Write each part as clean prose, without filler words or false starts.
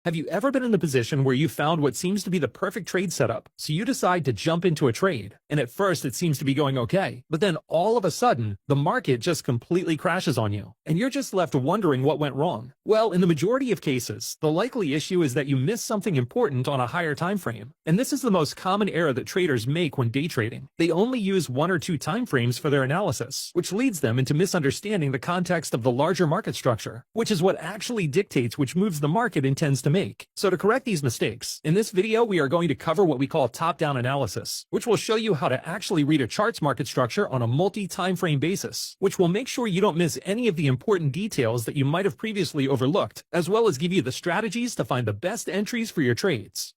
Have you ever been in the position where you found what seems to be the perfect trade setup, so you decide to jump into a trade, and at first it seems to be going okay, but then all of a sudden, the market just completely crashes on you, and you're just left wondering what went wrong? Well, in the majority of cases, the likely issue is that you missed something important on a higher time frame, and this is the most common error that traders make when day trading. They only use one or two time frames for their analysis, which leads them into misunderstanding the context of the larger market structure, which is what actually dictates which moves the market intends to make. So to correct these mistakes, in this video we are going to cover what we call top-down analysis, which will show you how to actually read a chart's market structure on a multi-time frame basis, which will make sure you don't miss any of the important details that you might have previously overlooked, as well as give you the strategies to find the best entries for your trades.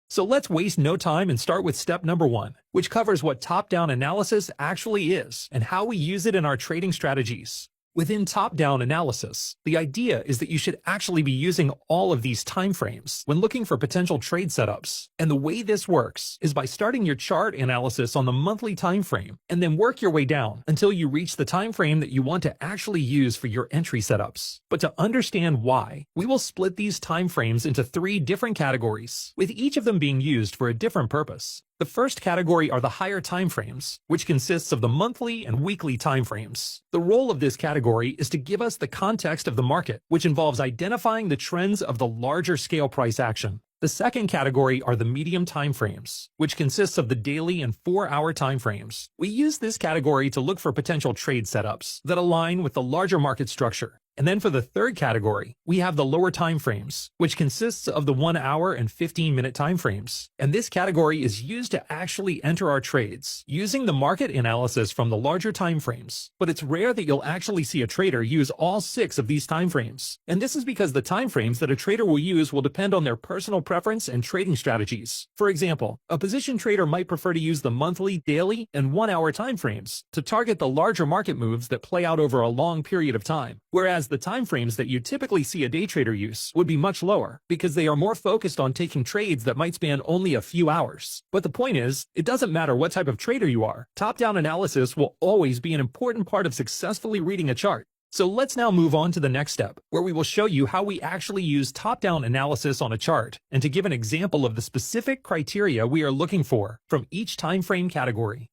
So let's waste no time and start with step number 1, which covers what top-down analysis actually is and how we use it in our trading strategies. Within top-down analysis, the idea is that you should actually be using all of these time frames when looking for potential trade setups. And the way this works is by starting your chart analysis on the monthly time frame and then work your way down until you reach the time frame that you want to actually use for your entry setups. But to understand why, we will split these time frames into 3 different categories, with each of them being used for a different purpose. The first category are the higher time frames, which consists of the monthly and weekly time frames. The role of this category is to give us the context of the market, which involves identifying the trends of the larger scale price action. The second category are the medium time frames, which consists of the daily and 4-hour time frames. We use this category to look for potential trade setups that align with the larger market structure. And then for the third category, we have the lower time frames, which consists of the 1-hour and 15-minute time frames. And this category is used to actually enter our trades, using the market analysis from the larger time frames. But it's rare that you'll actually see a trader use all 6 of these time frames. And this is because the time frames that a trader will use will depend on their personal preference and trading strategies. For example, a position trader might prefer to use the monthly, daily, and 1-hour time frames to target the larger market moves that play out over a long period of time, whereas the time frames that you typically see a day trader use would be much lower because they are more focused on taking trades that might span only a few hours. But the point is, it doesn't matter what type of trader you are, top-down analysis will always be an important part of successfully reading a chart. So let's now move on to the next step, where we will show you how we actually use top-down analysis on a chart, and to give an example of the specific criteria we are looking for from each time frame category.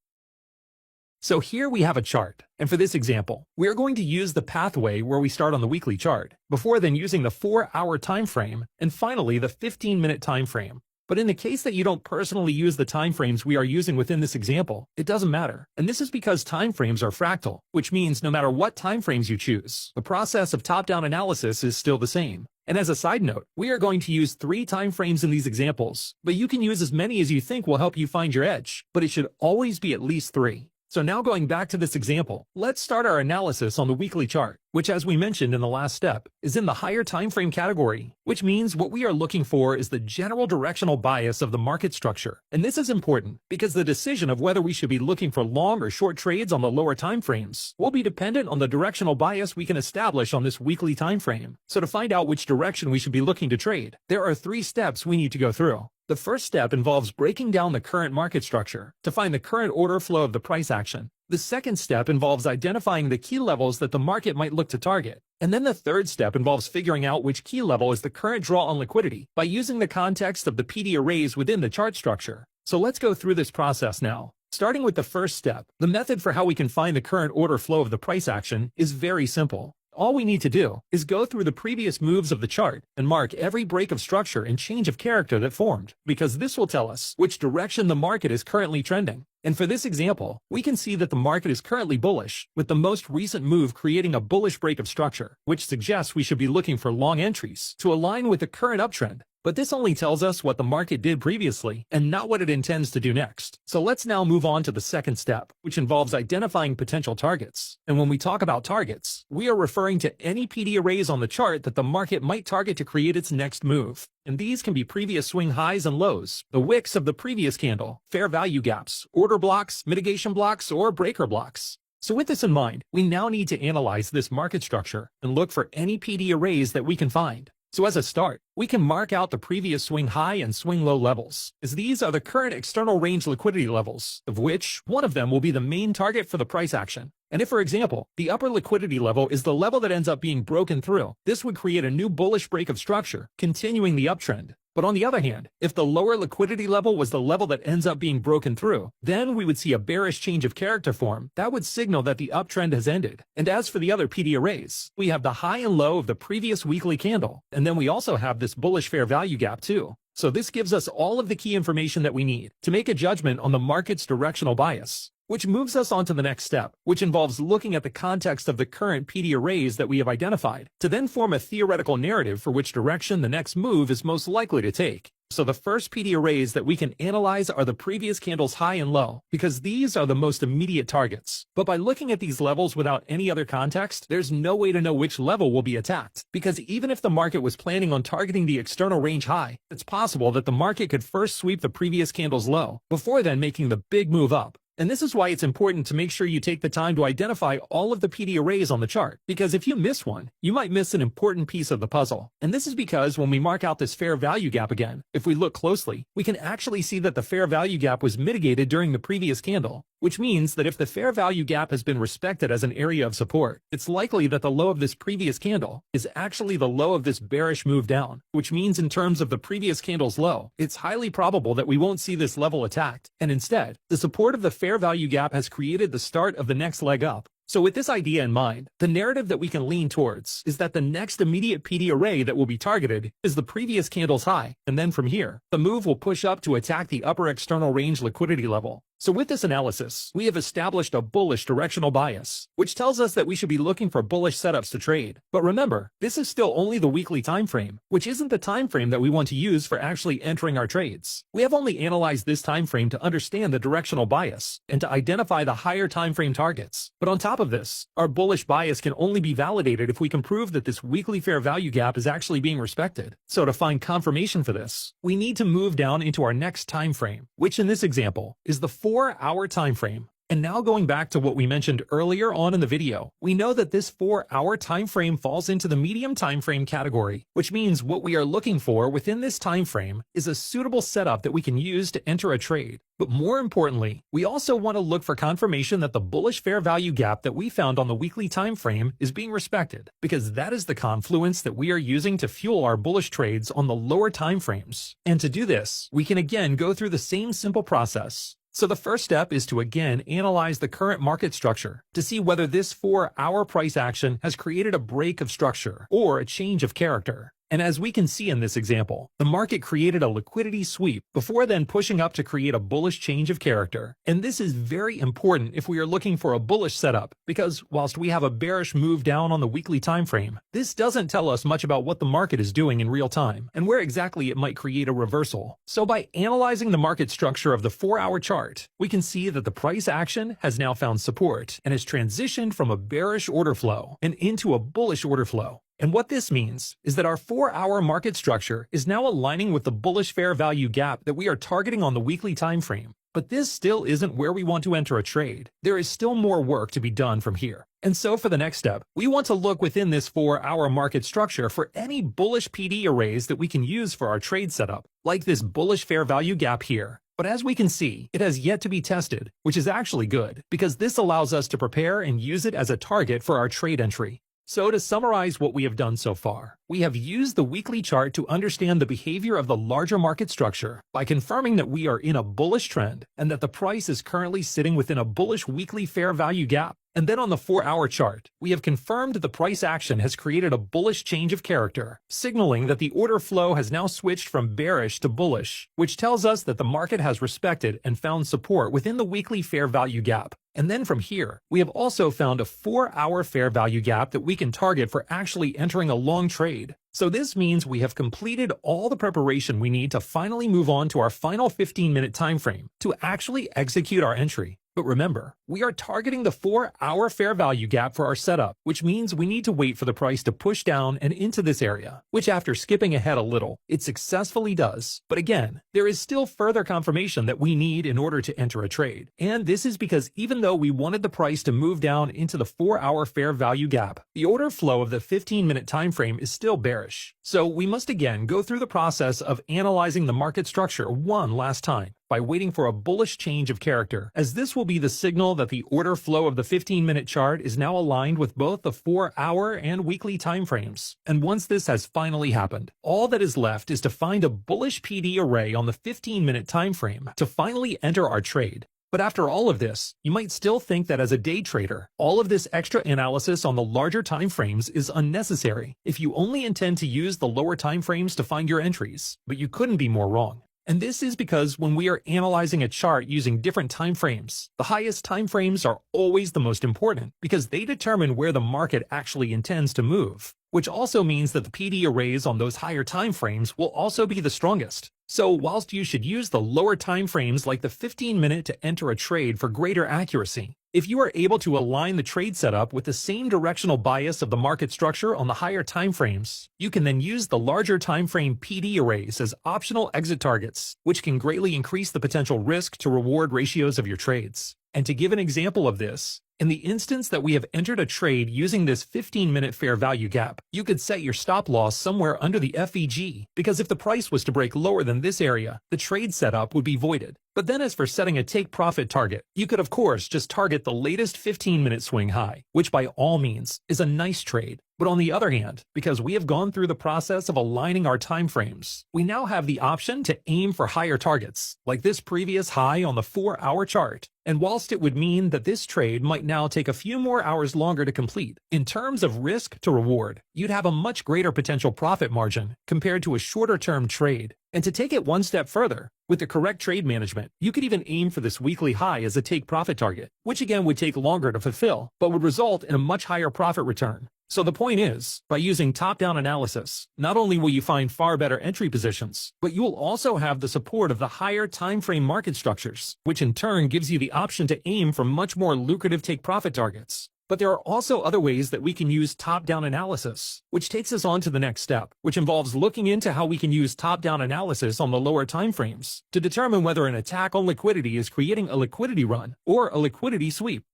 So here we have a chart, and for this example, we are going to use the pathway where we start on the weekly chart, before then using the 4-hour time frame, and finally the 15-minute time frame. But in the case that you don't personally use the time frames we are using within this example, it doesn't matter. And this is because time frames are fractal, which means no matter what time frames you choose, the process of top-down analysis is still the same. And as a side note, we are going to use 3 time frames in these examples, but you can use as many as you think will help you find your edge, but it should always be at least 3. So now going back to this example, let's start our analysis on the weekly chart, which as we mentioned in the last step, is in the higher time frame category, which means what we are looking for is the general directional bias of the market structure. And this is important because the decision of whether we should be looking for long or short trades on the lower time frames will be dependent on the directional bias we can establish on this weekly time frame. So to find out which direction we should be looking to trade, there are 3 steps we need to go through. The first step involves breaking down the current market structure to find the current order flow of the price action. The second step involves identifying the key levels that the market might look to target. And then the third step involves figuring out which key level is the current draw on liquidity by using the context of the PD arrays within the chart structure. So let's go through this process now. Starting with the first step, the method for how we can find the current order flow of the price action is very simple. All we need to do is go through the previous moves of the chart and mark every break of structure and change of character that formed, because this will tell us which direction the market is currently trending. And for this example, we can see that the market is currently bullish, with the most recent move creating a bullish break of structure, which suggests we should be looking for long entries to align with the current uptrend. But this only tells us what the market did previously and not what it intends to do next. So let's now move on to the second step, which involves identifying potential targets. And when we talk about targets, we are referring to any PD arrays on the chart that the market might target to create its next move. And these can be previous swing highs and lows, the wicks of the previous candle, fair value gaps, order blocks, mitigation blocks, or breaker blocks. So with this in mind, we now need to analyze this market structure and look for any PD arrays that we can find. So as a start, we can mark out the previous swing high and swing low levels, as these are the current external range liquidity levels, of which one of them will be the main target for the price action. And if, for example, the upper liquidity level is the level that ends up being broken through, this would create a new bullish break of structure, continuing the uptrend. But on the other hand, if the lower liquidity level was the level that ends up being broken through, then we would see a bearish change of character form that would signal that the uptrend has ended. And as for the other PD arrays, we have the high and low of the previous weekly candle, and then we also have this bullish fair value gap too. So this gives us all of the key information that we need to make a judgment on the market's directional bias. Which moves us on to the next step, which involves looking at the context of the current PD arrays that we have identified, to then form a theoretical narrative for which direction the next move is most likely to take. So the first PD arrays that we can analyze are the previous candles high and low, because these are the most immediate targets. But by looking at these levels without any other context, there's no way to know which level will be attacked. Because even if the market was planning on targeting the external range high, it's possible that the market could first sweep the previous candle's low, before then making the big move up. And this is why it's important to make sure you take the time to identify all of the PD arrays on the chart, because if you miss one, you might miss an important piece of the puzzle. And this is because when we mark out this fair value gap again, if we look closely, we can actually see that the fair value gap was mitigated during the previous candle, which means that if the fair value gap has been respected as an area of support, it's likely that the low of this previous candle is actually the low of this bearish move down, which means in terms of the previous candle's low, it's highly probable that we won't see this level attacked, and instead, the support of the fair value gap has created the start of the next leg up. So with this idea in mind, the narrative that we can lean towards is that the next immediate PD array that will be targeted is the previous candle's high, and then from here, the move will push up to attack the upper external range liquidity level. So with this analysis, we have established a bullish directional bias, which tells us that we should be looking for bullish setups to trade. But remember, this is still only the weekly time frame, which isn't the time frame that we want to use for actually entering our trades. We have only analyzed this time frame to understand the directional bias and to identify the higher time frame targets. But on top of this, our bullish bias can only be validated if we can prove that this weekly fair value gap is actually being respected. So to find confirmation for this, we need to move down into our next time frame, which in this example is the 4-hour time frame. And now going back to what we mentioned earlier on in the video, we know that this 4-hour time frame falls into the medium time frame category, which means what we are looking for within this time frame is a suitable setup that we can use to enter a trade. But more importantly, we also want to look for confirmation that the bullish fair value gap that we found on the weekly time frame is being respected, because that is the confluence that we are using to fuel our bullish trades on the lower time frames. And to do this, we can again go through the same simple process. So the first step is to again analyze the current market structure to see whether this 4-hour price action has created a break of structure or a change of character. And as we can see in this example, the market created a liquidity sweep before then pushing up to create a bullish change of character. And this is very important if we are looking for a bullish setup, because whilst we have a bearish move down on the weekly time frame, this doesn't tell us much about what the market is doing in real time and where exactly it might create a reversal. So by analyzing the market structure of the 4-hour chart, we can see that the price action has now found support and has transitioned from a bearish order flow and into a bullish order flow. And what this means is that our 4-hour market structure is now aligning with the bullish fair value gap that we are targeting on the weekly time frame. But this still isn't where we want to enter a trade. There is still more work to be done from here. And so for the next step, we want to look within this 4-hour market structure for any bullish PD arrays that we can use for our trade setup, like this bullish fair value gap here. But as we can see, it has yet to be tested, which is actually good, because this allows us to prepare and use it as a target for our trade entry. So to summarize what we have done so far, we have used the weekly chart to understand the behavior of the larger market structure by confirming that we are in a bullish trend and that the price is currently sitting within a bullish weekly fair value gap. And then on the 4-hour chart, we have confirmed the price action has created a bullish change of character, signaling that the order flow has now switched from bearish to bullish, which tells us that the market has respected and found support within the weekly fair value gap. And then from here, we have also found a 4-hour fair value gap that we can target for actually entering a long trade. So this means we have completed all the preparation we need to finally move on to our final 15-minute time frame to actually execute our entry. But remember, we are targeting the 4-hour fair value gap for our setup, which means we need to wait for the price to push down and into this area, which after skipping ahead a little, it successfully does. But again, there is still further confirmation that we need in order to enter a trade. And this is because even though we wanted the price to move down into the 4-hour fair value gap, the order flow of the 15-minute time frame is still bearish. So we must again go through the process of analyzing the market structure one last time by waiting for a bullish change of character, as this will be the signal that the order flow of the 15-minute chart is now aligned with both the 4-hour and weekly time frames. And once this has finally happened, all that is left is to find a bullish PD array on the 15-minute time frame to finally enter our trade. But after all of this, you might still think that as a day trader, all of this extra analysis on the larger time frames is unnecessary if you only intend to use the lower time frames to find your entries. But you couldn't be more wrong. And this is because when we are analyzing a chart using different time frames, the highest time frames are always the most important because they determine where the market actually intends to move, which also means that the PD arrays on those higher time frames will also be the strongest. So whilst you should use the lower time frames like the 15-minute to enter a trade for greater accuracy, if you are able to align the trade setup with the same directional bias of the market structure on the higher time frames, you can then use the larger time frame PD arrays as optional exit targets, which can greatly increase the potential risk to reward ratios of your trades. And to give an example of this, in the instance that we have entered a trade using this 15-minute fair value gap, you could set your stop loss somewhere under the FVG, because if the price was to break lower than this area, the trade setup would be voided. But then as for setting a take profit target, you could of course just target the latest 15-minute swing high, which by all means is a nice trade. But on the other hand, because we have gone through the process of aligning our time frames, we now have the option to aim for higher targets, like this previous high on the 4-hour chart. And whilst it would mean that this trade might now take a few more hours longer to complete, in terms of risk to reward, you'd have a much greater potential profit margin compared to a shorter-term trade. And to take it one step further, with the correct trade management, you could even aim for this weekly high as a take profit target, which again would take longer to fulfill, but would result in a much higher profit return. So the point is, by using top-down analysis, not only will you find far better entry positions, but you will also have the support of the higher time frame market structures, which in turn gives you the option to aim for much more lucrative take profit targets. But there are also other ways that we can use top-down analysis, which takes us on to the next step, which involves looking into how we can use top-down analysis on the lower time frames to determine whether an attack on liquidity is creating a liquidity run or a liquidity sweep.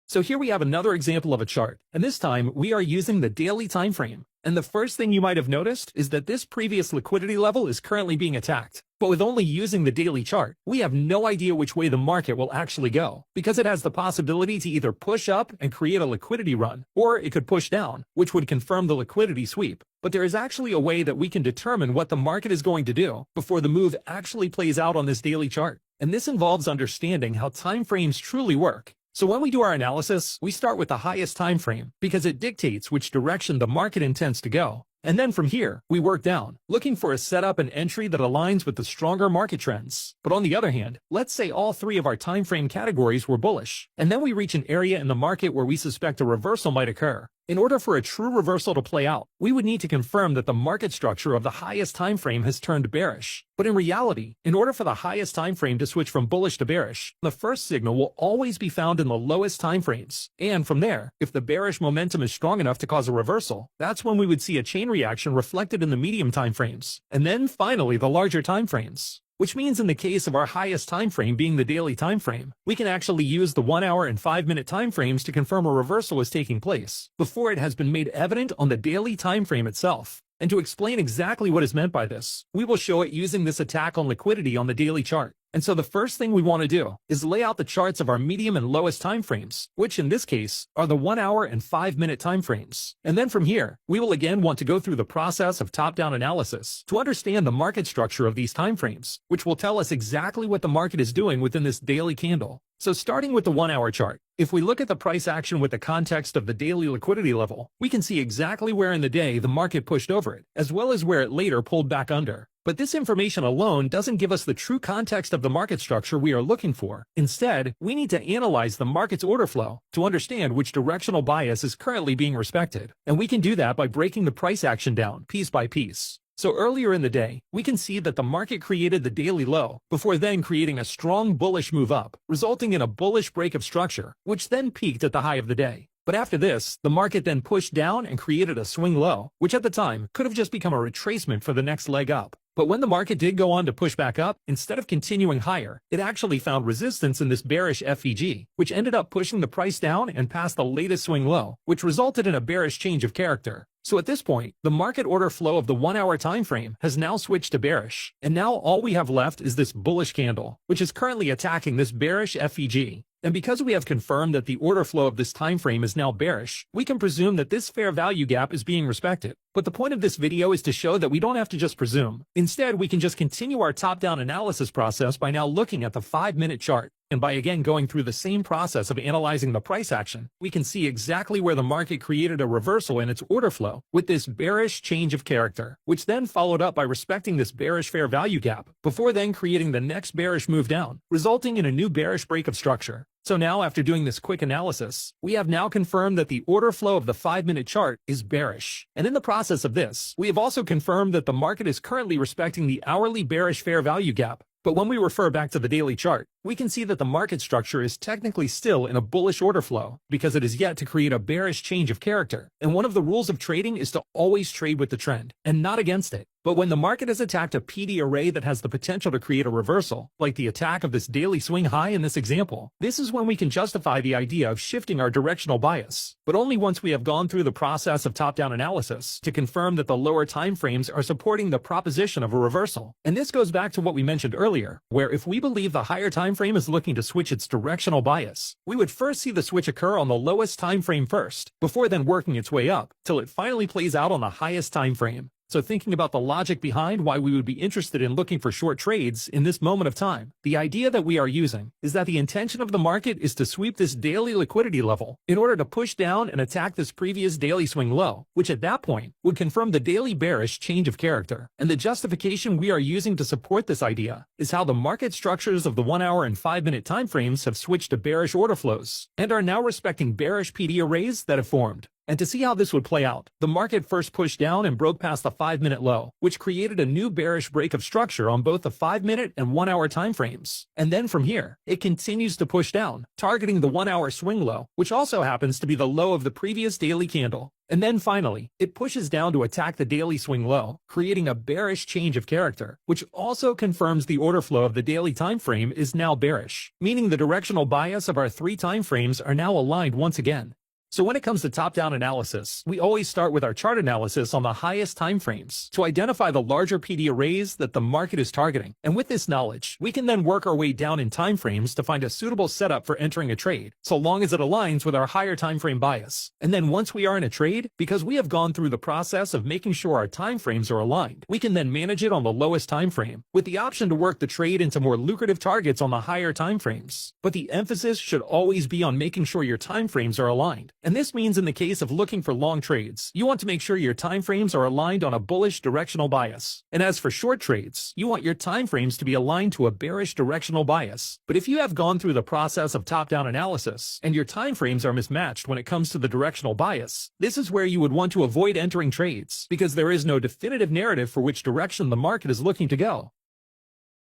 So here we have another example of a chart, and this time we are using the daily time frame. And the first thing you might have noticed is that this previous liquidity level is currently being attacked. But with only using the daily chart, we have no idea which way the market will actually go, because it has the possibility to either push up and create a liquidity run, or it could push down, which would confirm the liquidity sweep. But there is actually a way that we can determine what the market is going to do before the move actually plays out on this daily chart. And this involves understanding how time frames truly work. So when we do our analysis, we start with the highest time frame because it dictates which direction the market intends to go. And then from here, we work down, looking for a setup and entry that aligns with the stronger market trends. But on the other hand, let's say all three of our time frame categories were bullish, and then we reach an area in the market where we suspect a reversal might occur. In order for a true reversal to play out, we would need to confirm that the market structure of the highest time frame has turned bearish. But in reality, in order for the highest time frame to switch from bullish to bearish, the first signal will always be found in the lowest time frames. And from there, if the bearish momentum is strong enough to cause a reversal, that's when we would see a chain reaction reflected in the medium time frames, and then finally the larger time frames. Which means in the case of our highest time frame being the daily time frame, we can actually use the 1 hour and 5 minute time frames to confirm a reversal is taking place before it has been made evident on the daily time frame itself. And to explain exactly what is meant by this, we will show it using this attack on liquidity on the daily chart. And so the first thing we want to do is lay out the charts of our medium and lowest time frames, which in this case are the 1 hour and 5 minute time frames. And then from here, we will again want to go through the process of top-down analysis to understand the market structure of these time frames, which will tell us exactly what the market is doing within this daily candle. So starting with the 1 hour chart, if we look at the price action with the context of the daily liquidity level, we can see exactly where in the day the market pushed over it, as well as where it later pulled back under. But this information alone doesn't give us the true context of the market structure we are looking for. Instead, we need to analyze the market's order flow to understand which directional bias is currently being respected. And we can do that by breaking the price action down piece by piece. So earlier in the day, we can see that the market created the daily low before then creating a strong bullish move up, resulting in a bullish break of structure, which then peaked at the high of the day. But after this, the market then pushed down and created a swing low, which at the time could have just become a retracement for the next leg up. But when the market did go on to push back up, instead of continuing higher, it actually found resistance in this bearish FEG, which ended up pushing the price down and past the latest swing low, which resulted in a bearish change of character. So at this point, the market order flow of the 1-hour time frame has now switched to bearish, and now all we have left is this bullish candle, which is currently attacking this bearish FEG. And because we have confirmed that the order flow of this time frame is now bearish, we can presume that this fair value gap is being respected. But the point of this video is to show that we don't have to just presume. Instead, we can just continue our top-down analysis process by now looking at the 5-minute chart. And by again going through the same process of analyzing the price action, we can see exactly where the market created a reversal in its order flow with this bearish change of character, which then followed up by respecting this bearish fair value gap, before then creating the next bearish move down, resulting in a new bearish break of structure. So now, after doing this quick analysis, we have now confirmed that the order flow of the 5-minute chart is bearish. And in the process of this, we have also confirmed that the market is currently respecting the hourly bearish fair value gap. But when we refer back to the daily chart, we can see that the market structure is technically still in a bullish order flow because it is yet to create a bearish change of character. And one of the rules of trading is to always trade with the trend and not against it. But when the market has attacked a PD array that has the potential to create a reversal, like the attack of this daily swing high in this example, this is when we can justify the idea of shifting our directional bias. But only once we have gone through the process of top-down analysis to confirm that the lower time frames are supporting the proposition of a reversal. And this goes back to what we mentioned earlier, where if we believe the higher time frame is looking to switch its directional bias, we would first see the switch occur on the lowest time frame first, before then working its way up, till it finally plays out on the highest time frame. So thinking about the logic behind why we would be interested in looking for short trades in this moment of time, the idea that we are using is that the intention of the market is to sweep this daily liquidity level in order to push down and attack this previous daily swing low, which at that point would confirm the daily bearish change of character. And the justification we are using to support this idea is how the market structures of the 1-hour and 5-minute time frames have switched to bearish order flows and are now respecting bearish PD arrays that have formed. And to see how this would play out, the market first pushed down and broke past the 5-minute low, which created a new bearish break of structure on both the 5-minute and 1-hour timeframes. And then from here, it continues to push down, targeting the 1-hour swing low, which also happens to be the low of the previous daily candle. And then finally, it pushes down to attack the daily swing low, creating a bearish change of character, which also confirms the order flow of the daily time frame is now bearish, meaning the directional bias of our 3 time frames are now aligned once again. So when it comes to top-down analysis, we always start with our chart analysis on the highest time frames to identify the larger PD arrays that the market is targeting. And with this knowledge, we can then work our way down in time frames to find a suitable setup for entering a trade, so long as it aligns with our higher time frame bias. And then once we are in a trade, because we have gone through the process of making sure our time frames are aligned, we can then manage it on the lowest time frame, with the option to work the trade into more lucrative targets on the higher time frames. But the emphasis should always be on making sure your time frames are aligned. And this means in the case of looking for long trades, you want to make sure your time frames are aligned on a bullish directional bias. And as for short trades, you want your time frames to be aligned to a bearish directional bias. But if you have gone through the process of top-down analysis and your time frames are mismatched when it comes to the directional bias, this is where you would want to avoid entering trades, because there is no definitive narrative for which direction the market is looking to go.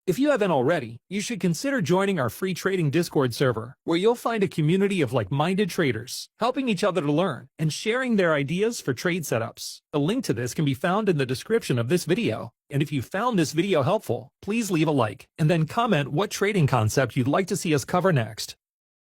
If you haven't already, you should consider joining our free trading Discord server, where you'll find a community of like-minded traders, helping each other to learn and sharing their ideas for trade setups. A link to this can be found in the description of this video. And if you found this video helpful, please leave a like and then comment what trading concept you'd like to see us cover next.